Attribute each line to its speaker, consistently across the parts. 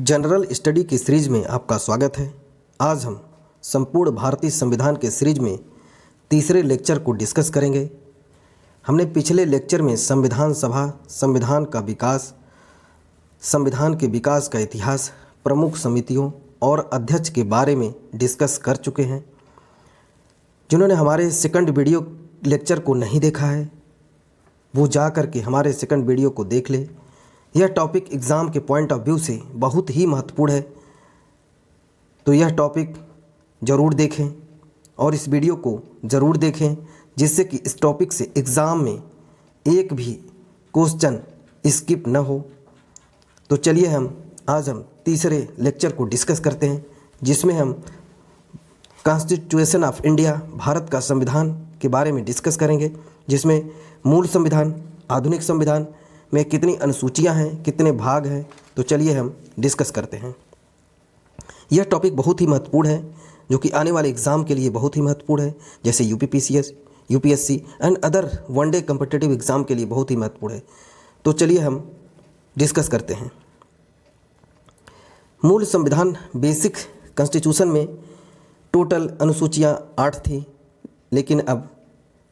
Speaker 1: General study की series में आपका स्वागत है। आज हम संपूर्ण भारतीय संविधान के सीरीज में तीसरे लेक्चर को डिस्कस करेंगे। हमने पिछले लेक्चर में संविधान सभा, संविधान का विकास, संविधान के विकास का इतिहास, प्रमुख समितियों और अध्यक्ष के बारे में डिस्कस कर चुके हैं। जिन्होंने हमारे सेकंड वीडियो लेक्चर को नहीं देखा है वो जा कर के हमारे सेकंड वीडियो को देख ले। यह टॉपिक एग्ज़ाम के पॉइंट ऑफ व्यू से बहुत ही महत्वपूर्ण है, तो यह टॉपिक ज़रूर देखें और इस वीडियो को ज़रूर देखें, जिससे कि इस टॉपिक से एग्ज़ाम में एक भी क्वेश्चन स्किप न हो। तो चलिए आज हम तीसरे लेक्चर को डिस्कस करते हैं, जिसमें हम कॉन्स्टिट्यूशन ऑफ इंडिया, भारत का संविधान के बारे में डिस्कस करेंगे, जिसमें मूल संविधान, आधुनिक संविधान में कितनी अनुसूचियां हैं, कितने भाग हैं। तो चलिए हम डिस्कस करते हैं। यह टॉपिक बहुत ही महत्वपूर्ण है, जो कि आने वाले एग्ज़ाम के लिए बहुत ही महत्वपूर्ण है, जैसे UPPCS, UPSC and other one day competitive exam के लिए बहुत ही महत्वपूर्ण है। तो चलिए हम डिस्कस करते हैं। मूल संविधान, बेसिक कॉन्स्टिट्यूशन में टोटल अनुसूचियाँ 8 थी, लेकिन अब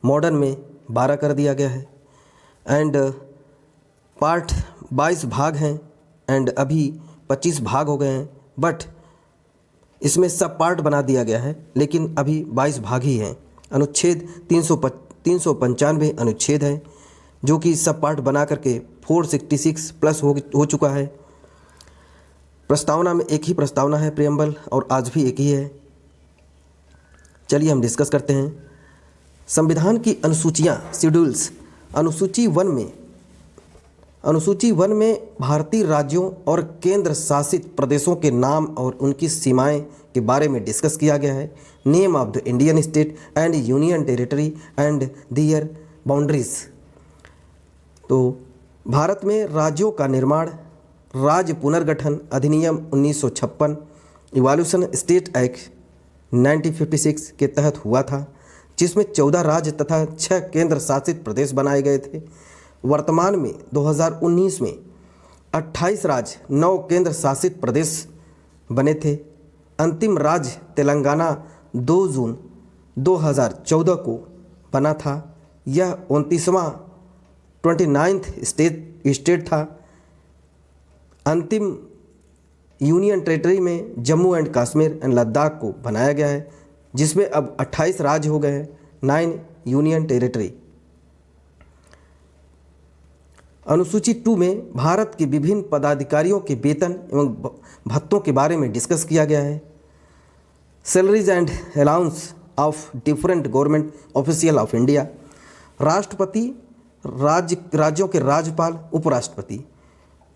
Speaker 1: मॉडर्न में 12 कर दिया गया है एंड पार्ट 22 भाग हैं एंड अभी 25 भाग हो गए हैं, बट इसमें सब पार्ट बना दिया गया है, लेकिन अभी 22 भाग ही हैं। अनुच्छेद 395 अनुच्छेद है, जो कि सब पार्ट बना करके 466 प्लस हो चुका है। प्रस्तावना में एक ही प्रस्तावना है, प्रियम्बल, और आज भी एक ही है। चलिए हम डिस्कस करते हैं। संविधान की अनुसूचियाँ, शेड्यूल्स। अनुसूची 1 में भारतीय राज्यों और केंद्र शासित प्रदेशों के नाम और उनकी सीमाएं के बारे में डिस्कस किया गया है। Name of the Indian state and union territory and their boundaries. तो भारत में राज्यों का निर्माण राज्य पुनर्गठन अधिनियम 1956, इवोल्यूशन स्टेट एक्ट 1956 के तहत हुआ था, जिसमें 14 राज्य तथा 6 केंद्र शासित प्रदेश बनाए गए थे। वर्तमान में 2019 में 28 राज्य, 9 केंद्र शासित प्रदेश बने थे। अंतिम राज्य तेलंगाना 2 जून 2014 को बना था। यह 29वां स्टेट था। अंतिम यूनियन टेरिटरी में जम्मू एंड कश्मीर एंड लद्दाख को बनाया गया है, जिसमें अब 28 राज्य हो गए हैं, 9 यूनियन टेरिटरी। अनुसूची 2 में भारत के विभिन्न पदाधिकारियों के वेतन एवं भत्तों के बारे में डिस्कस किया गया है। Salaries and allowance of different government official of India. राष्ट्रपति, राज्यों के राज्यपाल, उपराष्ट्रपति,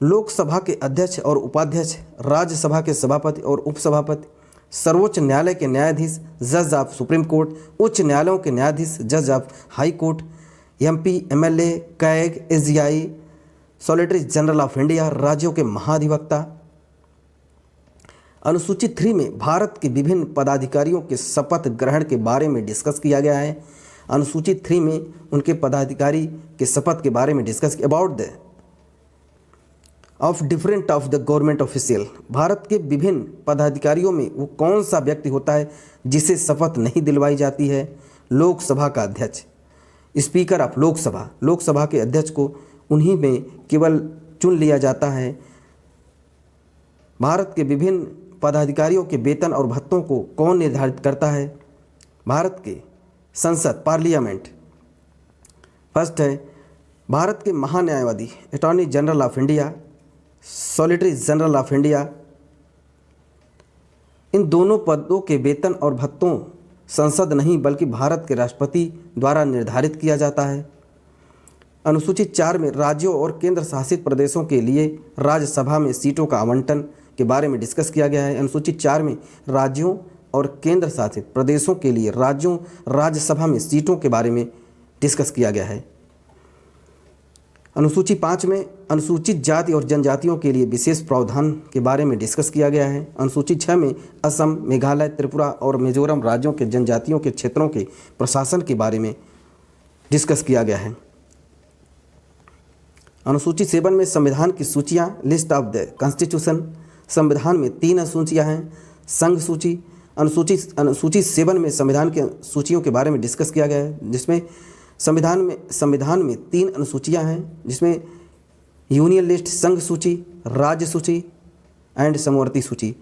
Speaker 1: लोकसभा के अध्यक्ष और उपाध्यक्ष, राज्यसभा के सभापति और उपसभापति, सर्वोच्च न्यायालय के न्यायाधीश, जज ऑफ सुप्रीम कोर्ट, उच्च न्यायालयों के न्यायाधीश, जज of high court, MP, MLA, CAG, SGI, solicitor general of India, राज्यों के महाधिवक्ता। अनुसूची 3 में भारत के विभिन्न पदाधिकारियों के शपथ ग्रहण के बारे में डिस्कस किया गया है। अनुसूची 3 में उनके पदाधिकारी के शपथ के बारे में discuss about the of different of the government official. Bharat के विभिन्न पदाधिकारियों में वो कौन सा व्यक्ति होता है जिसे शपथ नहीं दिलवाई जाती है? लोकसभा का अध्यक्ष, स्पीकर ऑफ लोकसभा। लोकसभा के अध्यक्ष को उन्हीं में केवल चुन लिया जाता है। भारत के विभिन्न पदाधिकारियों के वेतन और भत्तों को कौन निर्धारित करता है? भारत के संसद, पार्लियामेंट। फर्स्ट है भारत के महान्यायवादी, attorney general of India, solicitor general of India. इन दोनों पदों के वेतन और भत्तों संसद नहीं बल्कि भारत के राष्ट्रपति द्वारा निर्धारित किया जाता है। अनुसूची 4 में राज्यों और केंद्र शासित प्रदेशों के लिए राज्यसभा में सीटों का आवंटन के बारे में डिस्कस किया गया है। अनुसूची 4 में राज्यों और केंद्र शासित प्रदेशों के लिए राज्यसभा में सीटों के बारे में डिस्कस किया गया है। अनुसूची 5 में अनुसूचित जाति और जनजातियों के लिए विशेष प्रावधान के बारे में डिस्कस किया गया है। अनुसूची 6 में असम, मेघालय, त्रिपुरा और मिजोरम राज्यों के जनजातियों के क्षेत्रों के प्रशासन के बारे में डिस्कस किया गया है। अनुसूची 7 में संविधान की सूचियाँ, लिस्ट ऑफ द कॉन्स्टिट्यूशन, संविधान में 3 अनुसूचियाँ हैं। संघ सूची, अनुसूची 7 में संविधान के सूचियों के बारे में डिस्कस किया गया है, जिसमें संविधान में 3 अनुसूचियाँ हैं, जिसमें यूनियन लिस्ट, संघ सूची, राज्य सूची एंड समवर्ती सूची।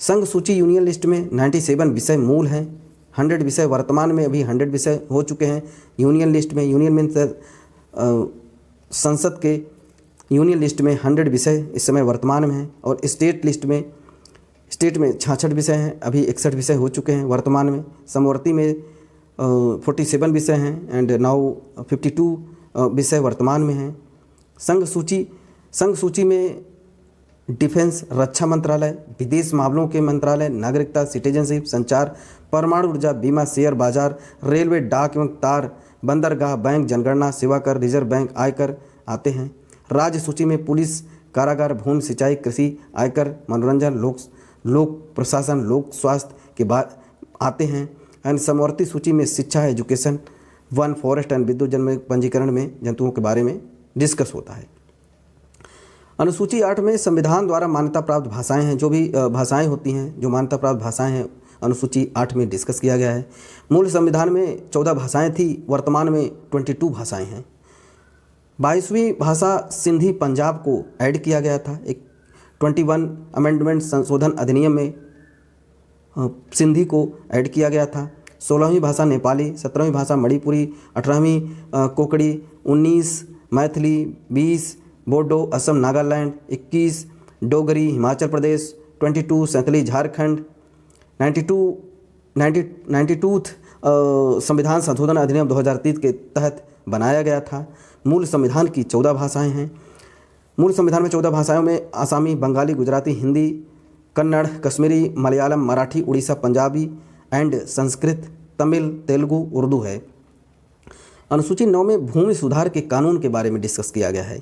Speaker 1: संघ सूची यूनियन लिस्ट में 97 विषय मूल हैं, 100 विषय वर्तमान में अभी 100 विषय हो चुके हैं यूनियन लिस्ट में। यूनियन मीन्स संसद के यूनियन लिस्ट में 100 विषय इस समय वर्तमान में हैं, और स्टेट में 66 विषय हैं, अभी 61 विषय हो चुके हैं वर्तमान में। समवर्ती में 47 विषय हैं एंड नाउ 52 विषय वर्तमान में हैं। संघ सूची में डिफेंस, रक्षा मंत्रालय, विदेश मामलों के मंत्रालय, नागरिकता, सिटीजनशिप, संचार, परमाणु ऊर्जा, बीमा, शेयर बाजार, रेलवे, डाक एवं तार, बंदरगाह, बैंक, जनगणना, सेवा कर, रिजर्व बैंक, आयकर आते हैं। राज्य सूची में पुलिस, कारागार, भूमि, सिंचाई, कृषि, आयकर, मनोरंजन, लोक प्रशासन, लोक स्वास्थ्य के बाद आते हैं। एंड समवर्ती सूची में शिक्षा, एजुकेशन, वन, फॉरेस्ट एंड विद्युत जन्म पंजीकरण में जंतुओं के बारे में डिस्कस होता है। अनुसूची 8 में संविधान द्वारा मान्यता प्राप्त भाषाएं हैं, जो भी भाषाएं होती हैं, जो मान्यता प्राप्त भाषाएं हैं, अनुसूची 8 में डिस्कस किया गया है। मूल संविधान में 14 भाषाएं थी, वर्तमान में 22 भाषाएं हैं। 22वीं भाषा सिंधी पंजाब को ऐड किया गया था। एक 21 अमेंडमेंट संशोधन अधिनियम में सिंधी को ऐड किया गया था। 16वीं भाषा नेपाली, 17वीं भाषा मणिपुरी, 18वीं कोकड़ी, 19 मैथिली, 20 बोडो असम नागालैंड, 21 डोगरी हिमाचल प्रदेश, 22 संथली झारखंड। 92 संविधान संशोधन अधिनियम 2023 के तहत बनाया गया था। मूल संविधान की 14 भाषाएं हैं। मूल संविधान में 14 भाषाओं में आसामी, बंगाली, गुजराती, हिंदी, कन्नड़, कश्मीरी, मलयालम, मराठी, उड़ीसा, पंजाबी एंड संस्कृत, तमिल, तेलुगु, उर्दू है। अनुसूची 9 में भूमि सुधार के कानून के बारे में डिस्कस किया गया है।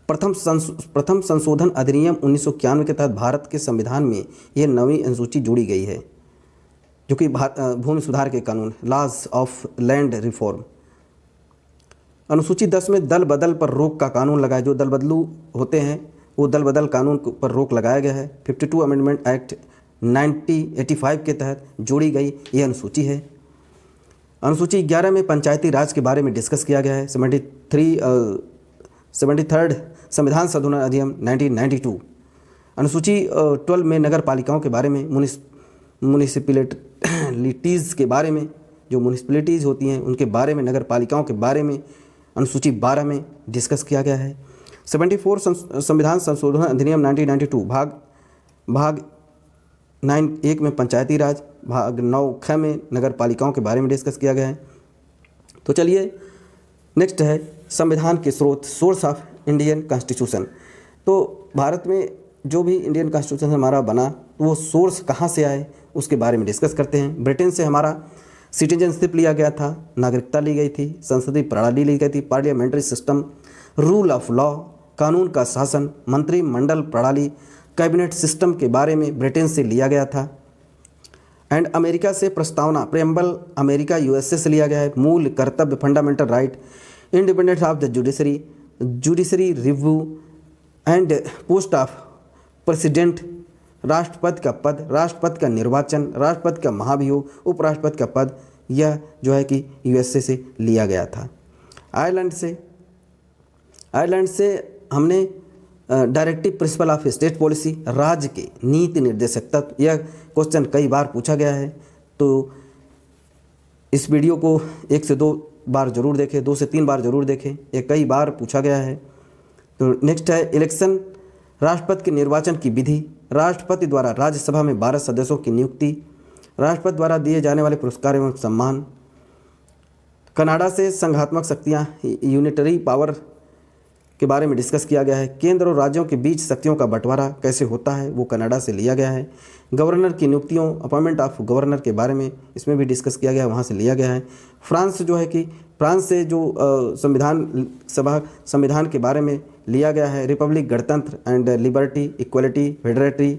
Speaker 1: प्रथम संशोधन अधिनियम 1991 के तहत भारत के संविधान में यह 9वीं अनुसूची जोड़ी गई है, जो कि भूमि सुधार के कानून, लॉज ऑफ लैंड रिफॉर्म। अनुसूची 10 में दल बदल पर रोक का कानून लगाया, जो दल बदलू होते हैं वो दल बदल कानून पर रोक लगाया गया है। 52 अमेंडमेंट एक्ट 1985 के तहत जोड़ी गई यह अनुसूची है। अनुसूची 11 में पंचायती राज के बारे में डिस्कस किया गया है। 73rd संविधान संशोधन अधिनियम 1992। अनुसूची 12 में नगर पालिकाओं के बारे में, म्यूनिसिपैलिटीज़ के बारे में, जो म्यूनिसिपैलिटीज़ होती हैं उनके बारे में, नगर पालिकाओं के बारे में अनुसूची 12 में डिस्कस किया गया है। 74 संविधान संशोधन अधिनियम 1992 भाग 9(1) में पंचायती राज, भाग 9(ख) में नगर पालिकाओं के बारे में डिस्कस किया गया है। तो चलिए नेक्स्ट है संविधान के स्रोत, सोर्स ऑफ इंडियन कॉन्स्टिट्यूशन। तो भारत में जो भी इंडियन कॉन्स्टिट्यूशन हमारा बना, तो वो सोर्स कहाँ से आए उसके बारे में डिस्कस करते हैं। ब्रिटेन से हमारा सिटीजनशिप लिया गया था, नागरिकता ली गई थी, संसदीय प्रणाली ली गई थी, parliamentary system, rule of law, कानून का शासन, मंत्रिमंडल प्रणाली, कैबिनेट सिस्टम के बारे में ब्रिटेन से लिया गया था। एंड अमेरिका से प्रस्तावना, प्रेम्बल अमेरिका यूएसए से लिया गया है। मूल कर्तव्य, fundamental right, independence of the judiciary review and post of president, राष्ट्रपति का पद, राष्ट्रपति का निर्वाचन, राष्ट्रपति का महाभियोग, उपराष्ट्रपति का पद, यह जो है कि यूएसए से लिया गया था। आयरलैंड से हमने directive principle of state policy, राज्य के नीति निर्देशक तत्व, यह क्वेश्चन कई बार पूछा गया है, तो इस वीडियो को 1 से 2 बार जरूर देखें, 2 से 3 बार जरूर देखें, यह कई बार पूछा गया है। तो नेक्स्ट है इलेक्शन, राष्ट्रपति के निर्वाचन की विधि, राष्ट्रपति द्वारा राज्यसभा में 12 सदस्यों की नियुक्ति, राष्ट्रपति द्वारा दिए जाने वाले पुरस्कार एवं सम्मान। कनाडा से संघात्मक शक्तियाँ, यूनिटरी पावर के बारे में डिस्कस किया गया है। केंद्र और राज्यों के बीच शक्तियों का बंटवारा कैसे होता है, वो कनाडा से लिया गया है। गवर्नर की नियुक्तियों, अपॉइंटमेंट ऑफ गवर्नर के बारे में इसमें भी डिस्कस किया गया है, वहाँ से लिया गया है। फ्रांस जो है कि फ्रांस से जो संविधान के बारे में लिया गया है, रिपब्लिक, गणतंत्र एंड लिबर्टी, इक्वलिटी, फेडरेटरी,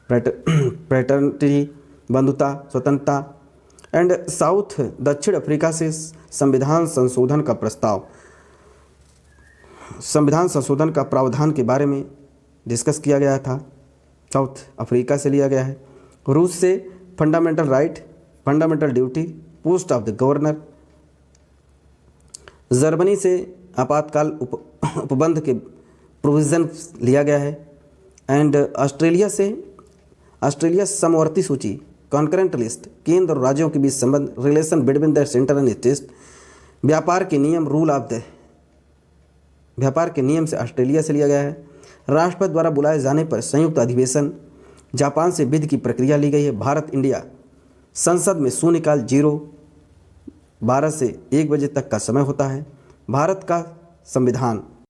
Speaker 1: फ्रेटर्निटी, बंधुता, स्वतंत्रता। एंड साउथ दक्षिण अफ्रीका से संविधान संशोधन का प्रस्ताव, संविधान संशोधन का प्रावधान के बारे में डिस्कस किया गया था। साउथ अफ्रीका से लिया गया है। रूस से fundamental right, fundamental duty, post of the governor. Germany से आपातकाल उपबंध के प्रोविज़न लिया गया है। एंड ऑस्ट्रेलिया समवर्ती सूची, कॉन्करेंट लिस्ट, केंद्र और राज्यों के बीच संबंध, relation between the centre and state, व्यापार के नियम, रूल ऑफ द व्यापार के नियम से ऑस्ट्रेलिया से लिया गया है। राष्ट्रपति द्वारा बुलाए जाने पर संयुक्त अधिवेशन, जापान से विधि की प्रक्रिया ली गई है। भारत इंडिया संसद में शून्यकाल 12 से 1 बजे तक का समय होता है। भारत का संविधान